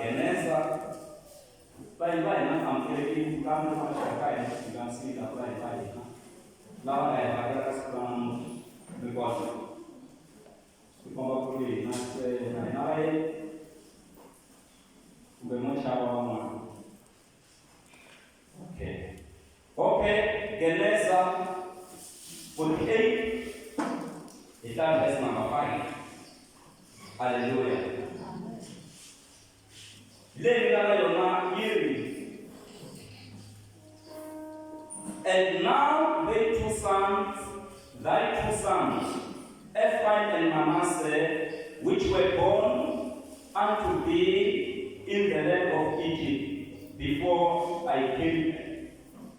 Geneza vai na amkeleki kama kwa shaka tukamsi na vai na lawa ya bagara skram because kwamba kuli na se na nae ubemo shawa mwa okay Geneza 48 ita verse number 5 hallelujah. And now thy two sons, Ephraim and Manasseh, which were born unto thee in the land of Egypt, before I came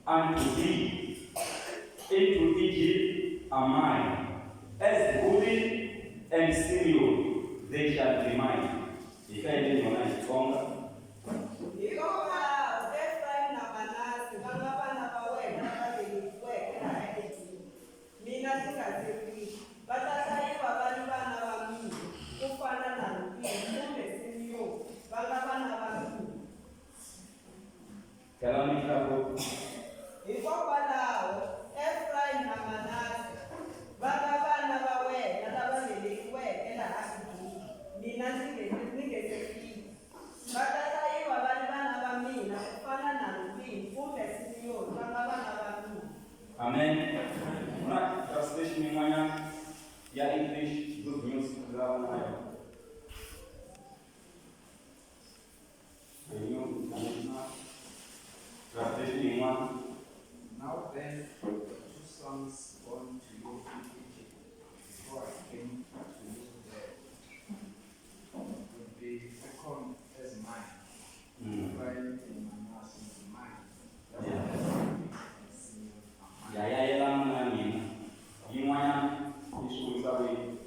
unto thee into Egypt, are mine. As Reuben and Simeon, they shall be mine. If I did not like stronger. Amen. Una translation imanya ya English good news kuzala nayo. Translation imanya. Now then, two sons born to you in Egypt, before I came to you there, would be reckoned as mine. Ephraim and Manasseh is mine. Ya lang namin. Imanya isu sabi.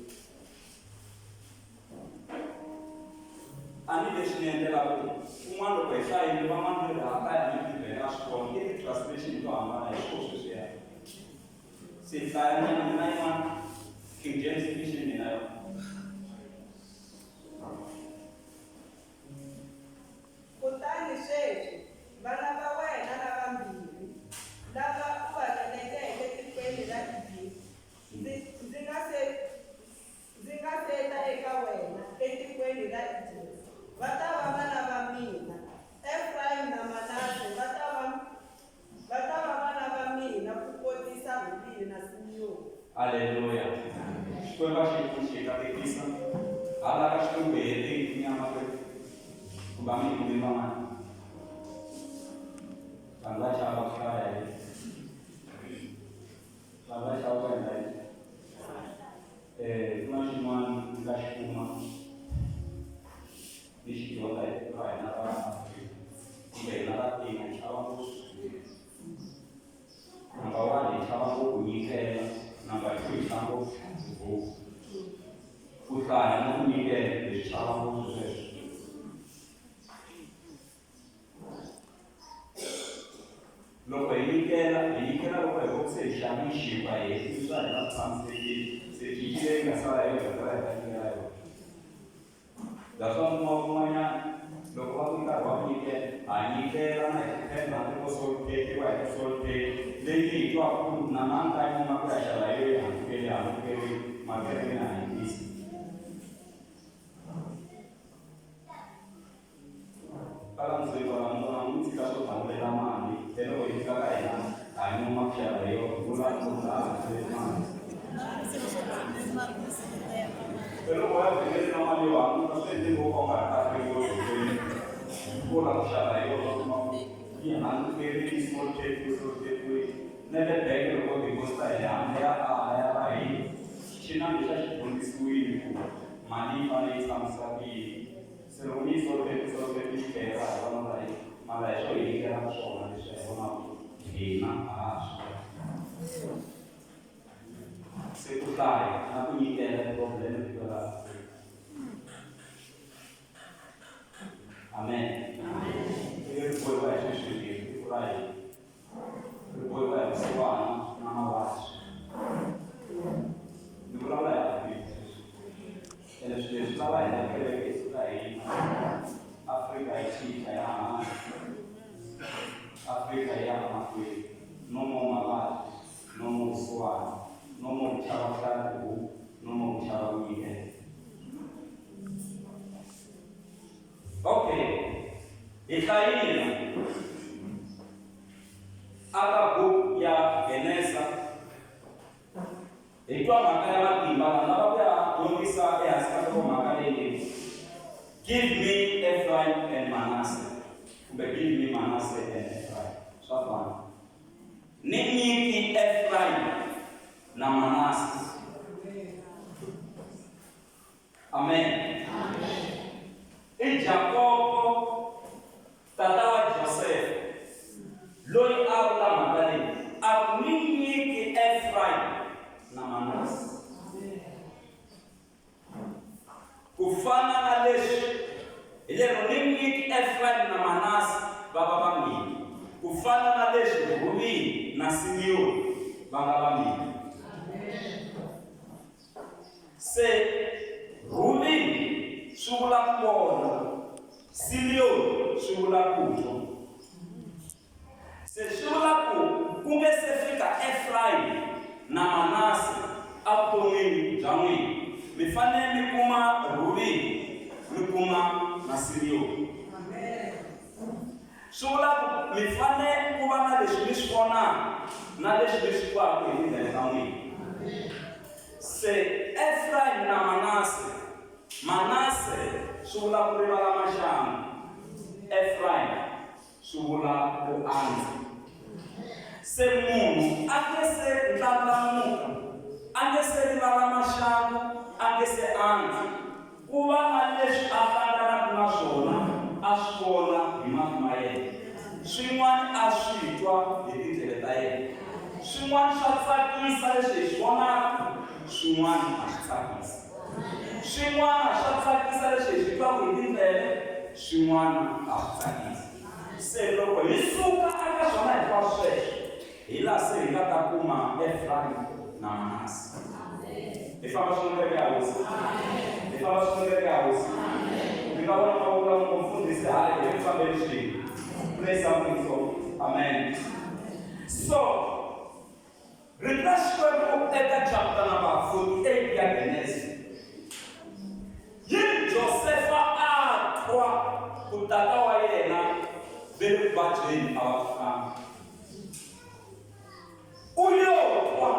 Ani desne de la umano pesa ini mama de la apa yang di beras kon ini translation itu ama na ekspos ya. Saya ni mana King James Version ni na. Kutani shehe bana bawe na bambili. Lava ubakeleke etikweni la Egypt. Zingaseta eka wena etikweni la Egypt. Vatava vana va mina. Ephraim na Manasseh vatava vana va mina ku kotisa Reuben na Simeon. Hallelujah. Kwa bashi kushika tekisa. Ala kashtu bete nyama kwa kubami kumimama. Tanda chaba kaya. Tanda chaba kaya. Tunashimani ngashikuma. Dishi kwa kaya nara. Nara ina chaba Number 1 chaba kunyike. Number 2 chaba Kutaya na kunyike chaba Lo inikela lo kwekuse shamishi kwa Yesu sana na tsamseki sekijile ngasala yo ngasala yo Dafa mwanya lo kwa kunike anikela na ekena ko solte kwa solte leli to aku na manga ni makura shala yo amukele magere na ingisi Kalau mesti orang mesti kasih tahu lama ni, kalau kita kaya, anu maksud saya, bulan semua. Kalau orang begini nama dia orang, mesti dia bukan kata begini. Bulan saya, orang ini anu kiri small chat, nanti bagai orang di posta ya, ada lagi. Cina bisa berdiskusi, mani samsaki. Seruni sorte di kera orang lain, malah itu ini kera soal di sana, ina Seputai, aku ini ada problem juga. Amen. Ini boleh baca sedikit, boleh baca sesuatu nama baca. Ini boleh ya. Ele estava aí, naquele que está aí. A vusiwana, no more ku chava vuhlalu, no more ku chava weekend. Okay, hi hlayile aka book ya Genesa. Hi twa mhaka ya matimba lava ku ya dyondzisa ehansi ka loko mhaka leyi. Give me Ephraim and Manasseh. Kumbe give me Manasseh and Ephraim. Swa fana. Ni nyiki Ephraim na Manasseh. Amen. I Jacobo tata wa Joseph loyi a vula mhaka leyi a ku ni nyiki Ephraim na Manasseh. Ku fana na leswi hi lero ni nyiki Ephraim na Manasseh va va vambirhi. Ku fana na leswi Rubeni na Simeoni va nga vambirhi. Se Rubeni swi vula ku vona, Simeoni swi vula ku twa. Se swi vula ku nge se fika Ephraim na Manasseh evuton'wini bya n'wina, mi fanele mi kuma Rubeni, mi kuma na Simeoni. Swi vula ku mi fanele ku va na leswi mi swi vonaka na leswi mi swi twaka hi tindlela ta n'wina. Se Ephraim na Manasseh swi vula ku rivala maxangu, Ephraim swi vula ku andza. Se munhu a nge se ndlandlamuka, a nge se rivala maxangu, a nge se andza, ku va na leswi a hlanganaka na swona a swi vona hi mahlo ma yena. Swin'wana a swi twa hi tindlela ta yena. Swin'wana swa tsakisa leswi hi swi vonaka, swin'wana a swi tsakisi. Swin'wana swa tsakisa leswi hi swi twaka hi tindlela, swin'wana a swi tsakisi. Se loko hi suka eka swona hinkwaswo sweswo, hi laha se hi nga ta kuma Ephraim na Manasseh. Hi famba swin'we ya hosi. Hi famba swin'we ya hosi. Hi nga vona ka vula mufundhisi hayi hi fambeni swin'we. Praise something so. Amen. So, rita Xikwembu eka chapter number 48 ya Genesis. Yi Josefa a twa ku tata wa yena ve le vubyaweni a va fanga. U lo twa.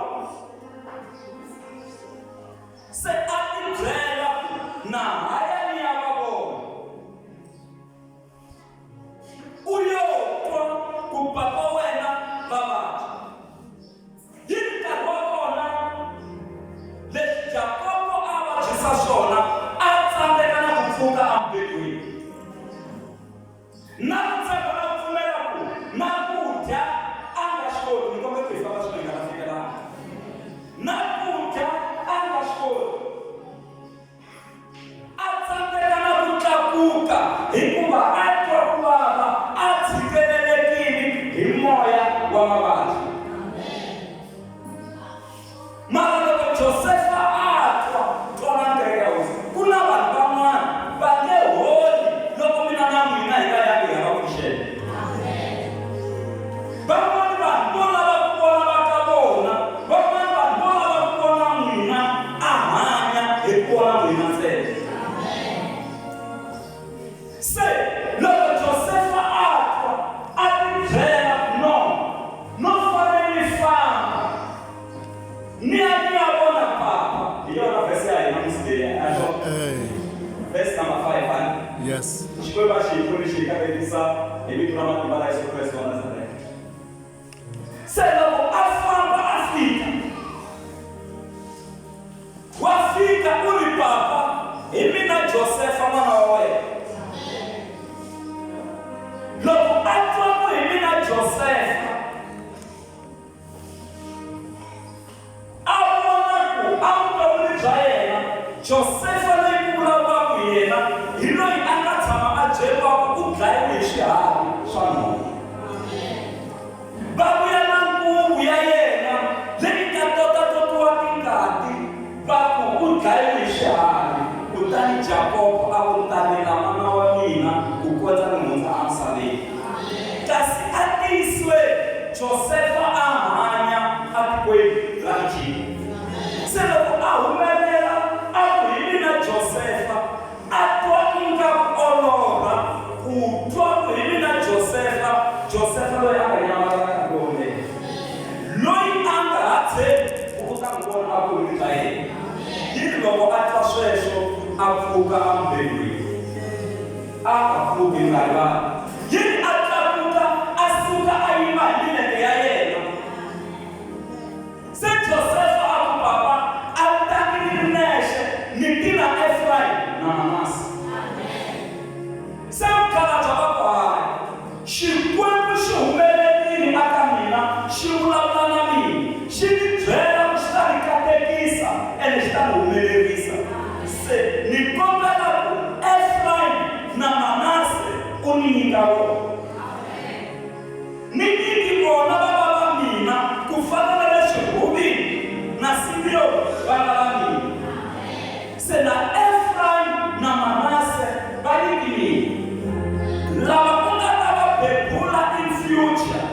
Se a ti byela na haya ni ya va vona. U lo twa ku papa wena va vabya. Yi nkarhi wa kona leswi Jacobo a vabyisa swona a tsandzeka na ku pfuka ambedweni. Na ku tshemba na ku pfumela ku na ku dya a nga swi koti, ni kombela ku hi famba swin'we hi nga fikelanga. Na ku dya a nga swi koti. A tsandzeka na ku tlakuka hikuva a twa ku vava, a tshikelelekile hi moya wa mavabyi. Mara loko Josefa a twa na nkarhi ya hosi, ku na vanhu van'wana va nge holi loko mina na n'wina hi nga yangi hi va pfuxela. Van'wana vanhu vo lava ku vona va ka vona, van'wana vanhu vo lava ku vona n'wina a hanya hi ku vona n'wina ntsena. Se loko Josefa a twa a ti byela no fanele ni famba. Ni ya vona papa. Hi yona verse ya hina musileya. Verse number 5. Yes. Xikwembu xi hi pfune xi hi katekisa hi vito ra matimba la Yesu Kreste wa Nazareta. Se loko a famba a fika, wa fika u ri papa, hi mina Josefa n'wana wa wena. Loko a twa ku hi mina Josefa, a vona ku a vutomi bya yena Josefa leyi ku vulavulaka hi yena hi loyi a nga tshama a byeriwa ku u dlayiwe hi swiharhi swa nhova. Va vuya na nkungu ya yena leyi nga totiwa tingati, va ku u dlayiwe hi swiharhi. Kutani Jacobo a ku tanela mana wa mina ku kondza ni hundza emisaveni. Kasi a tiyisiwe Josefa a hanya a tikweni ra akafuki ngaliba yini atakuta asuka ayima lile ya yena se Joseph akupapa atakineshe nitina Ephraim na Manase se ukala tabapa shikwembu shumeleni akamina shulabla na mimi shitwela mstari katekisa elestari umelevisa se nikombe lako Ephraim na Manase uninikawo nini bona baba mina kufana na leshubi na sibio baba mina se na Ephraim na Manase balikini laba ungataba bebula in future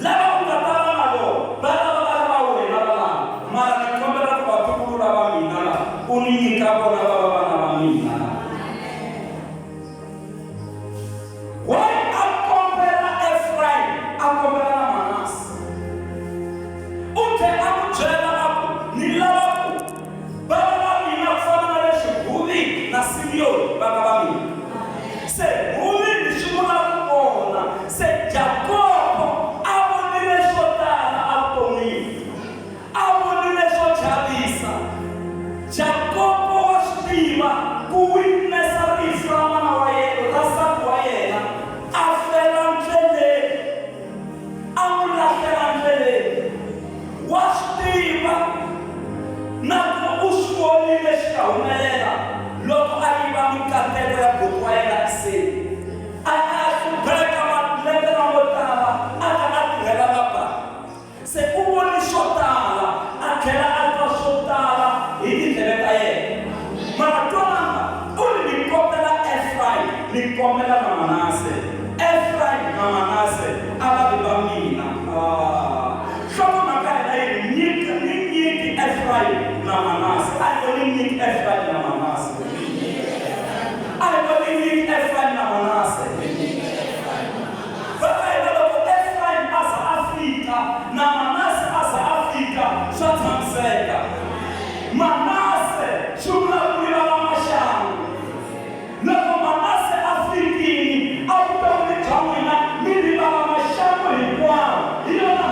laba ungataba nalo baba wena baba mara nikombe lako batukulu baba mina uninikawo na baba mina. Why akompela Ephraim akompela Manase ute akujela hapo nilapo baba mina kufana na leshubi na sibio baba mina se uli nishimuna kuona se Jacobo abonile shotana aponi abonile shochabisa Jacobo washtima kuwitnessa Israel na waye rasa kwa yena aferanjele amula feranjele washtima na kuushwonile shaumelela loko aiba mikatego ya kukwela kise akasubeka matlebe na motala akatela baba se uboni shotala akela alto shotala iditeleta ye maratona uli nikopela Ephraim nikopela na Manase Ephraim na Manase ababiba mina shono nakaya ni Ephraim na Manase ayo ni Ephraim na Manase I believe Ephraim na Manase. But I know Ephraim as Africa, na Manase as Africa, shatamseka. Manase, chumla kuila la mashangu. Lako Manase Afrikini, auto ulitamina, mili la mashangu ilikuwa. Hiyo na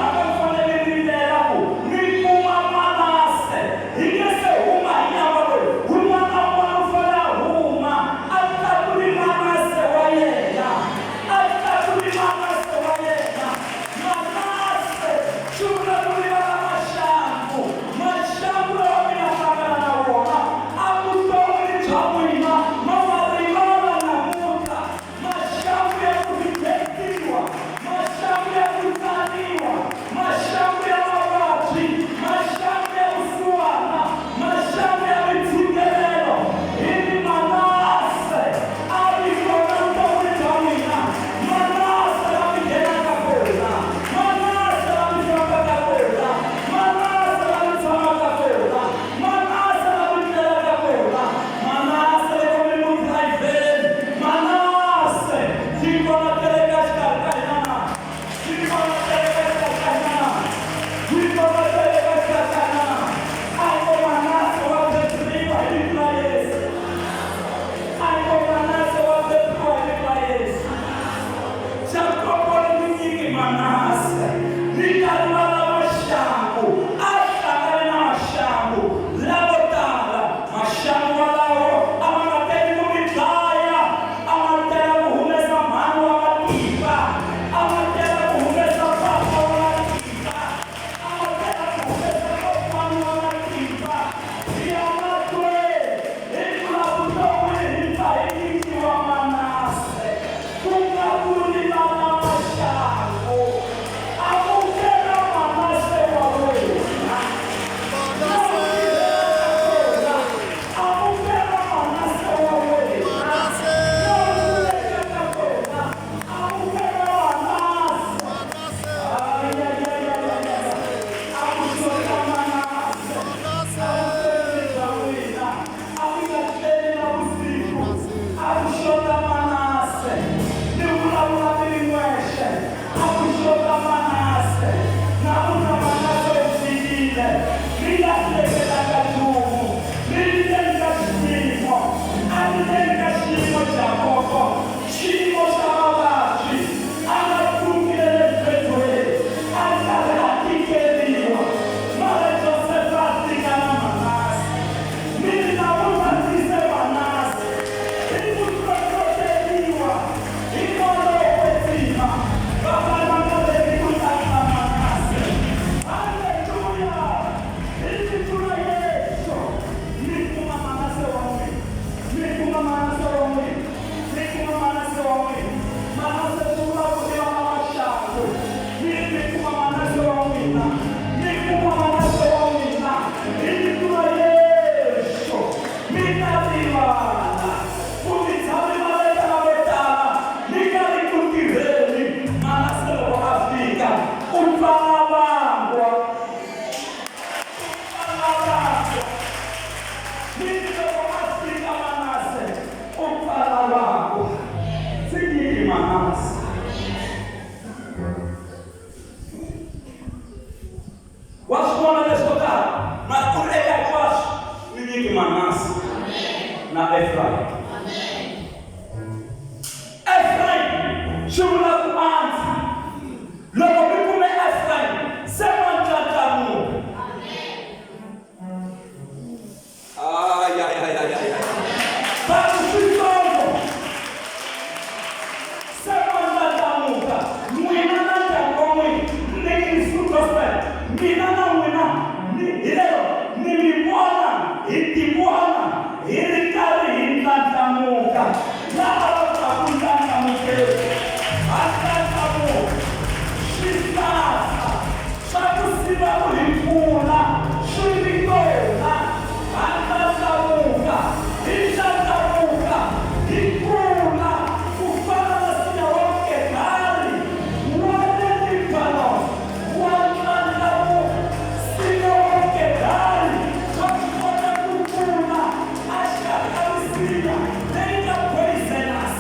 Shula kuanza. Loko mikume Ephraim. Sema nitamu. Babu shikongo. Sema nitamuka. Mwina nitamu. Niki sutofe. Mina na mwina. Ileo. Nilimwana. Itibwana. Ilikari nitamuka. Na atakunda mukeo. Atatamu. Shitasa. Shakusiba ulipuna. Shirikona. Atatamuka. Ishatamuka. Ikuna. Kufana na sina wake kari. Wane nipano. Wanatamu. Sina wake kari. Wakufana kukuna. Ashakarisina. Neita poisonous.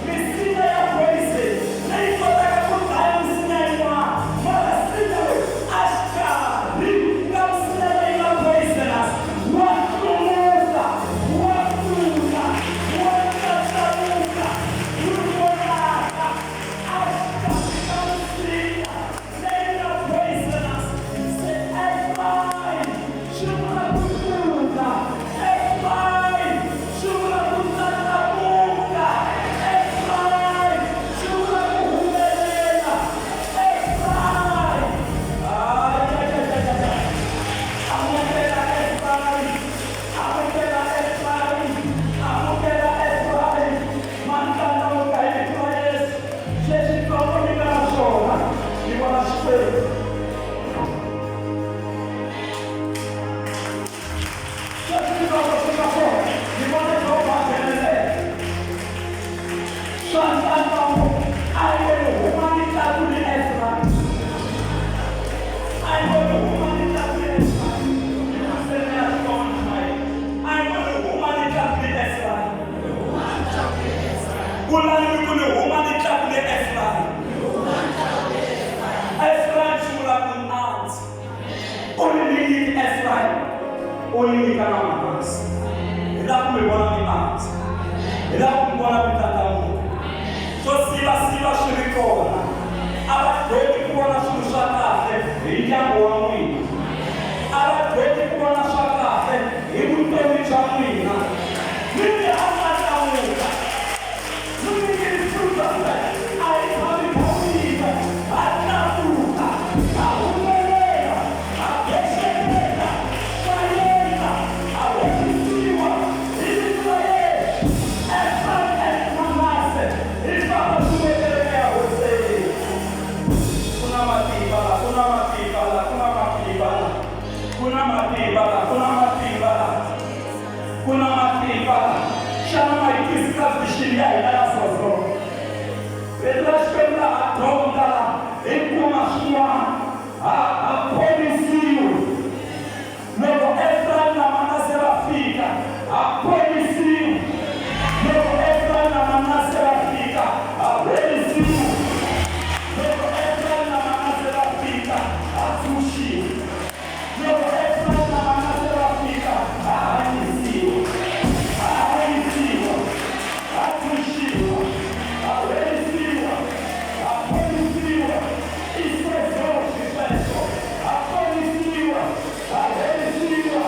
Misina ya poison. Neita takakutaya misina ima. Mara sina we. Ashkari. Kamsina neita poisonous. Wakumuka. Wakuna. Wakatamuka. Yukonaka. Ashkarisina. Neita poisonous. Say Ephraim. Shura kukuka. Ephraim. Shura kutatamuka. Ephraim. Shura kuhumelela. Ephraim. Amukela Ephraim. Amukela Ephraim. Amukela Ephraim. Mantana ukaitwa Yesu. Jeshi kama ninashona. Ni wanashukuru. Jeshi kama tunashona. Ni wanashukuru. Santana ayo humanita kule Ephraim. I want a woman in that place. You can say that God tonight. I want a woman in that place. Woman in that place. Ephraim should have been out. Only need Ephraim. Only need an arms. Ila kumebona ni out. Ila kumebona bitatamu. So siba shirikona. Abatweti kuona shurushatase. Ijambo wa mwini. Abatweti kuona shatase. Ibutomi cha mwina. Mimi hatamuka. Mimi nilifutase. Aitalipomiza. Atamuka. Ahumelea. Akeshekeka. Shayena. Awekisiwa. Israeli. Ephraim Manase. Ifapa tumetelekea Hosea. Kuna matibala. Shana maikisi kazishiria idara sozo. Petrashkenda atongala. Ekumashua. Apolisiu. Nego Ephraim na Manase rafika. Apolisiu. Nego Ephraim na Manase rafika. Apolisiu. Nego Ephraim na Manase rafika. Atushi. Nego Ephraim na Manase rafika. Ahalisiu. Ahalisiu. Atushiu. Ahalisiu. Apolisiu. Ispezoshi peso. Apolisiu. Ahalisiu.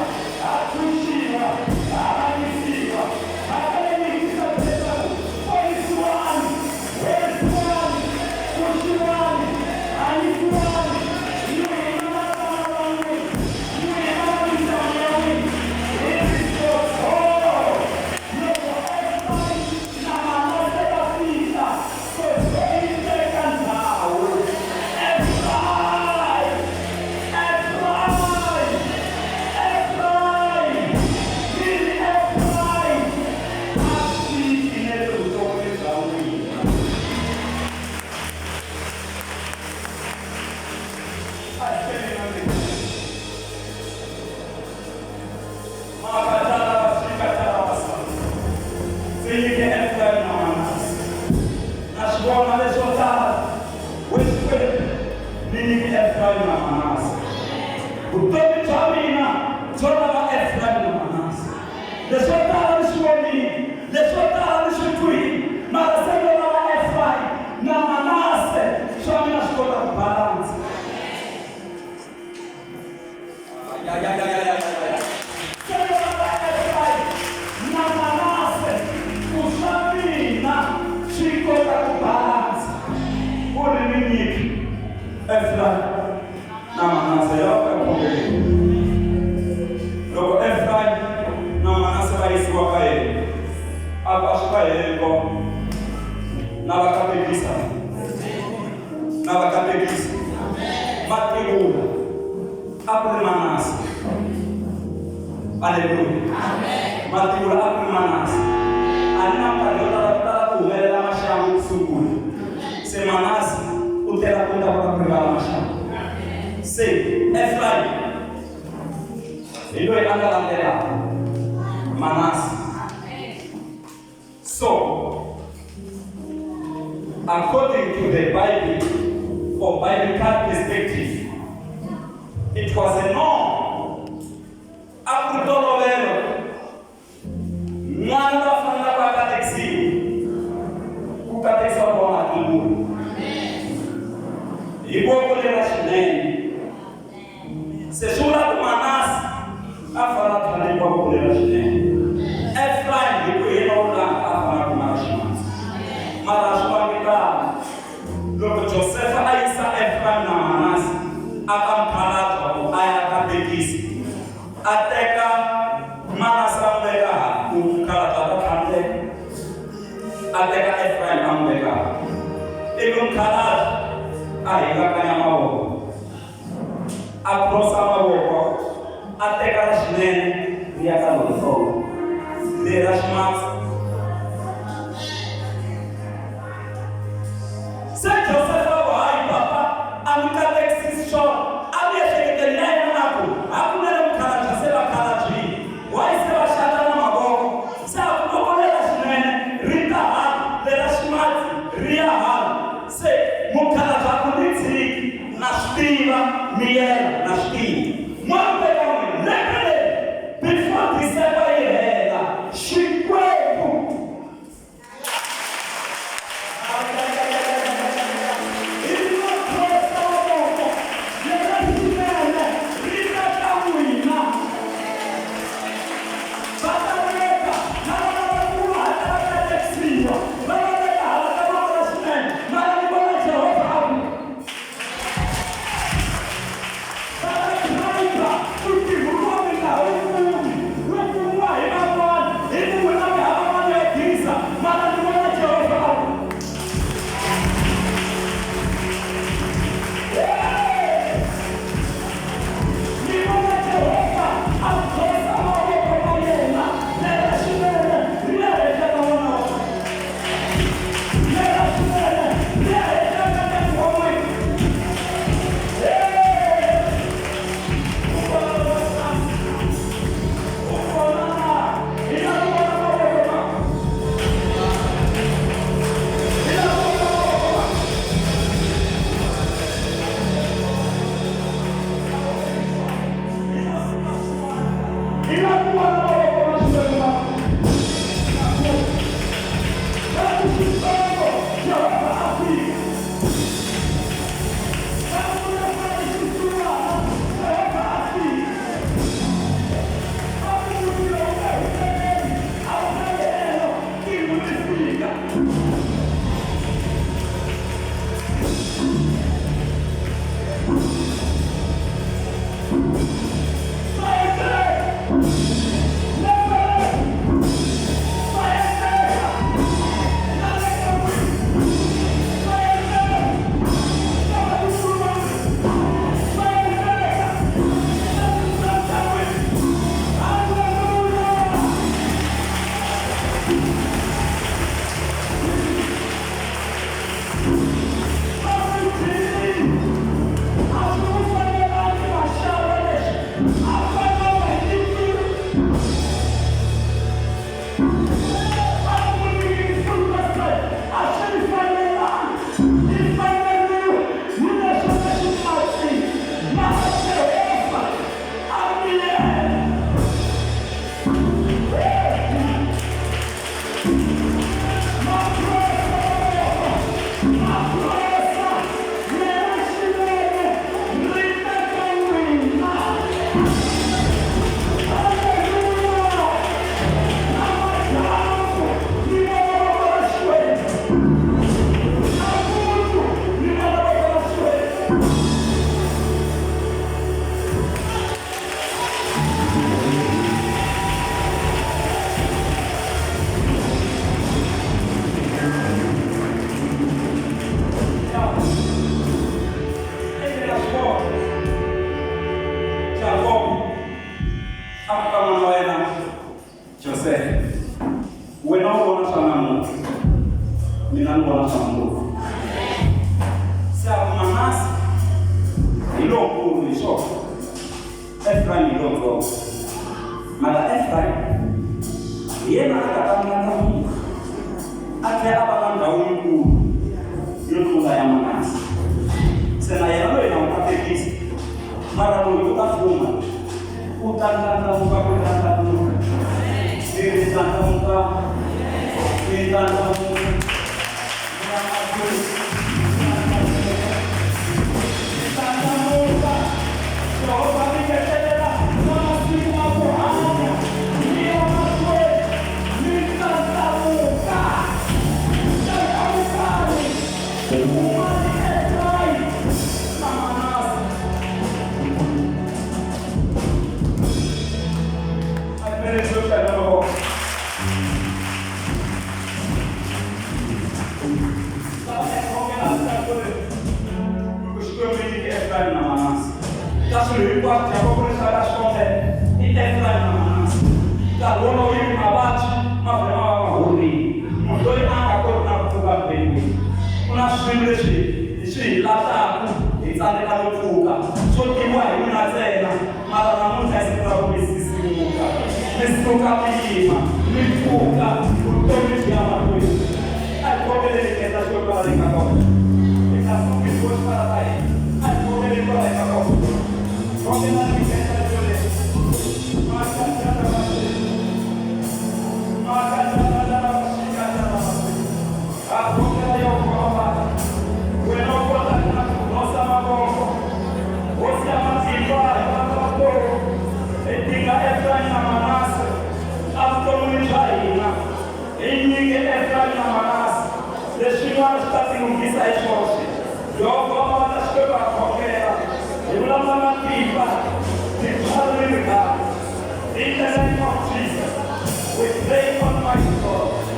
Atushiu. Ahalisiu. Ahalisiu. Polisiwani. Polisiwani. Kushiwani. Alisiwani. Now kubalansa uri ni nyiki Efraim na Manase yakapokelewa. Loko Efraim na Manase baisiwa kaele abashuka yego n'abakatekisa matigula apre Manase. Aleluya. Matigula apre Manase alina mpaliota lakutala kuhumelela mashamu kusunguli se Manase utela kunda wakaprivala mashamu se Efraim ilo angalandela Manase. So, according to the Bible, or biblical perspective, it was a norm. Akutolovelo, mwana wafanya kwa kateksi, kukateksa kwa matungulu. Ibo kulera shineni. Seshula kumanasi, afara tunanipa kulera shineni. Efraim ibo yena ulanga afara kumarashimansi. Marashimangita, loko Josefa aisa Efraim na Manase, akampalata aya katekisi. Ateka Manase ambeka kumkalata kante. Ateka Efraim ambeka. Ikumkalata aika kanya mawoko. Aprosa mawoko. Ateka rashinene riyaka losolo. Le rashimans. Saint Joseph wa papa amkatekisi short. Aliyeshekete nako. Hakuna mkalacha sema kalachi. Waise washata na maboko. Sa kuboko le rashinene rita hal le rashimati ria hal. Se mkalacha kunitsi na shtiva miela na shtiva. Mwambe kame nekele before December yehela shikwepu. ngibona samambuvu. Manase ilokhu lisho. Ephraim ilokhu. Mara Ephraim yena akakamata Mungu. Ake abanga unkulu. Yokuba ya Manase. Sena yalo ina ukatekisi. Mara ndio utafuma. Utangana ukakutanga Mungu. Siri sana Mungu. Siri sana Mungu. In the name of Jesus, we pray, Almighty God.